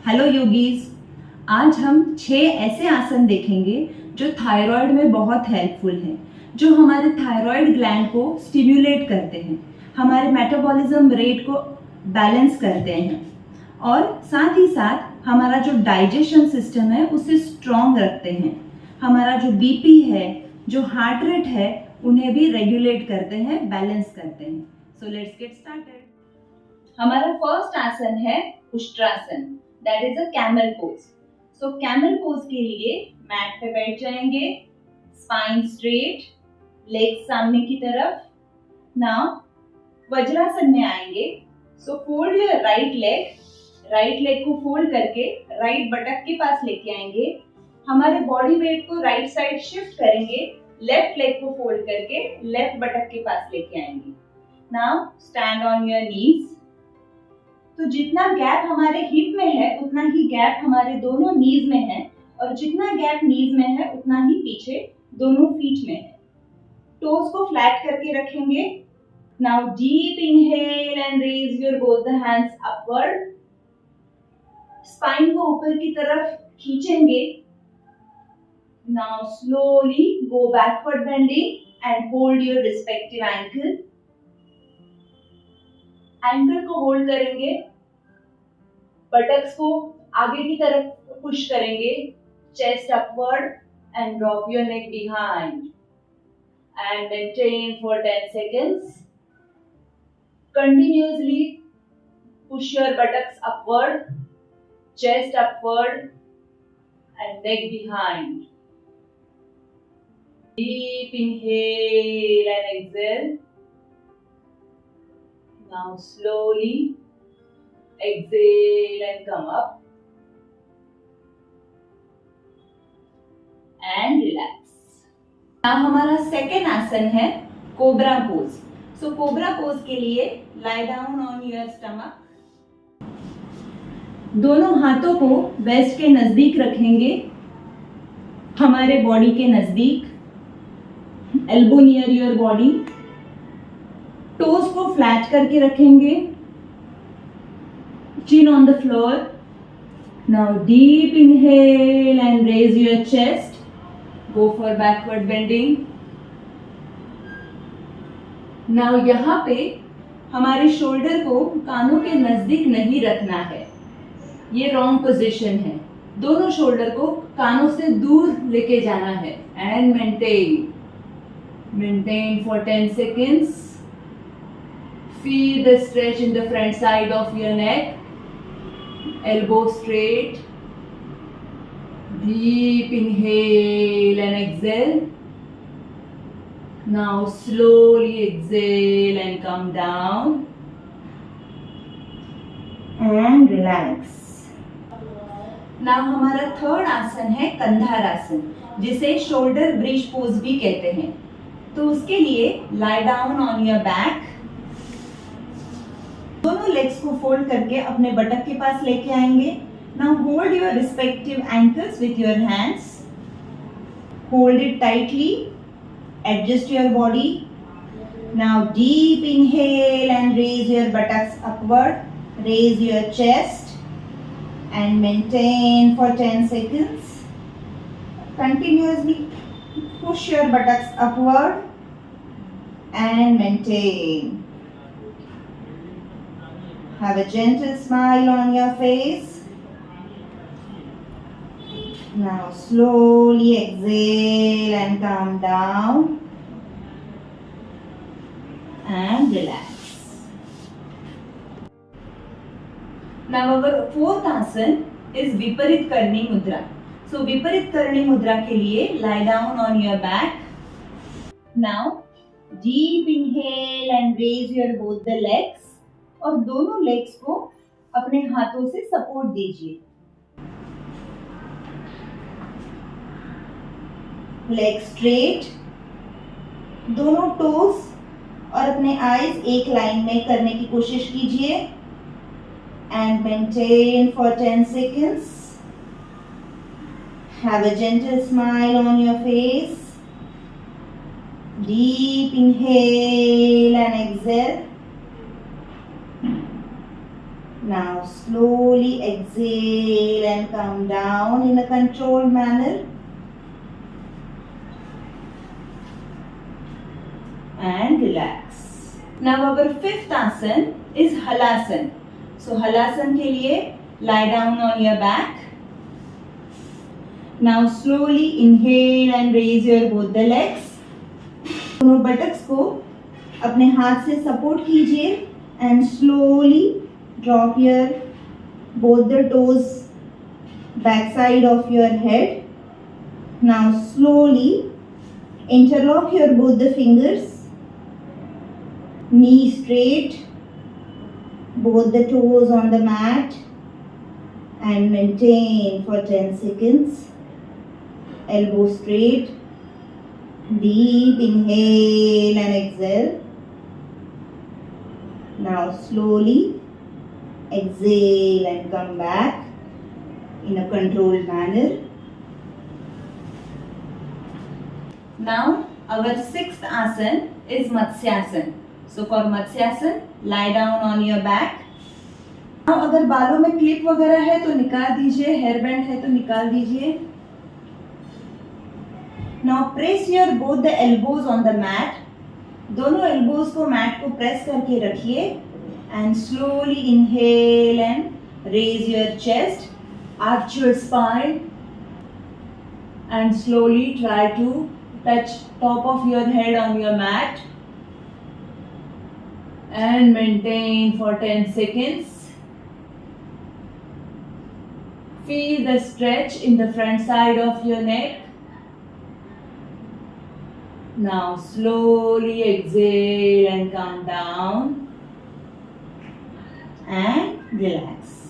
Hello yogis, आज हम 6 ऐसे आसन देखेंगे जो थायराइड में बहुत हेल्पफुल हैं, जो हमारे थायराइड ग्लैंड को स्टिम्युलेट करते हैं, हमारे मेटाबॉलिज्म रेट को बैलेंस करते हैं और साथ ही साथ हमारा जो डाइजेशन सिस्टम है उसे स्ट्रॉन्ग रखते हैं। हमारा जो बीपी है, जो हार्ट रेट है, उन्हें भी रेगुलेट करते हैं, बैलेंस करते हैं। So let's get started. हमारा फर्स्ट आसन है ustrasana, that is a camel pose. So camel pose के लिए मैट पे बैठ जाएंगे, स्पाइन स्ट्रेट, लेग सामने की तरफ। नाउ वज्रासन में आएंगे। सो फोल्ड योर राइट लेग को फोल्ड करके राइट बटक के पास लेके आएंगे। हमारे बॉडी वेट को राइट साइड शिफ्ट करेंगे, लेफ्ट लेग को फोल्ड करके लेफ्ट बटक के पास लेके आएंगे। Now stand on your knees. तो जितना गैप हमारे हिप में है उतना ही गैप हमारे दोनों नीज में है, और जितना गैप नीज में है उतना ही पीछे दोनों फीट में है। टोज को फ्लैट करके रखेंगे। Now deep inhale and raise your both the hands upward. Spine को ऊपर की तरफ खींचेंगे। Now slowly go backward bending and hold your respective ankle. Ankle को होल्ड करेंगे, बटक्स को आगे की तरफ पुश करेंगे, chest upward and drop your neck behind and maintain for 10 seconds. Continuously push your buttocks upward, chest upward and neck behind. Deep inhale and exhale. Now slowly exhale and come up and relax. Now हमारा second आसन है cobra pose. सो cobra pose के लिए lie down on your stomach. दोनों हाथों को waste के नजदीक रखेंगे, हमारे बॉडी के नजदीक, elbow near your body. Toes को फ्लैट करके रखेंगे, chin on the floor. Now deep inhale and raise your chest. Go for backward bending. Now यहाँ पे हमारे शोल्डर को कानों के नजदीक नहीं रखना है, ये रॉन्ग पोजीशन है। दोनों शोल्डर को कानों से दूर लेके जाना है and maintain for 10 seconds. Feel the stretch in the front side of your neck. Elbow straight. Deep inhale and exhale. Now slowly exhale and come down and relax. Now हमारा थर्ड आसन है कंधार आसन, जिसे शोल्डर ब्रिज पोज भी कहते हैं। तो उसके लिए lie down on your back. दोनों लेग्स को फोल्ड करके अपने बटक के पास लेके आएंगे। Now hold your respective ankles with your hands, hold it tightly, adjust your body. Now deep inhale and raise your buttocks upward, raise your chest and maintain for 10 seconds. Continuously push your buttocks upward and maintain. Have a gentle smile on your face. Now slowly exhale and come down and relax. Now our fourth asan is Viparit Karni Mudra. So Viparit Karni Mudra के लिए lie down on your back. Now deep inhale and raise your both the legs. और दोनों legs को अपने हाथों से support दीजिए। Leg straight, दोनों टोज और अपने आईज एक लाइन में करने की कोशिश कीजिए and maintain for 10 seconds. Have a gentle smile on your face. Deep inhale and exhale. Now slowly exhale and come down in a controlled manner. And relax. Now our fifth asana is Halasana. So Halasana के लिए lie down on your back. Now slowly inhale and raise your both the legs. दोनों buttocks को अपने हाथ से support कीजिए and slowly drop your both the toes back side of your head. Now slowly interlock your both the fingers. Knee straight, both the toes on the mat, and maintain for 10 seconds. Elbow straight, deep inhale and exhale. Now slowly exhale and come back in a controlled manner. Now our sixth asana is Matsyasana. So for Matsyasana, lie down on your back. Now अगर बालों में clip वगैरह है तो निकाल दीजिए, hair band है तो निकाल दीजिए. Now press your both the elbows on the mat. दोनों elbows को mat को press करके रखिए and slowly inhale and raise your chest, arch your spine and slowly try to touch top of your head on your mat. And maintain for 10 seconds. Feel the stretch in the front side of your neck. Now slowly exhale and come down and relax.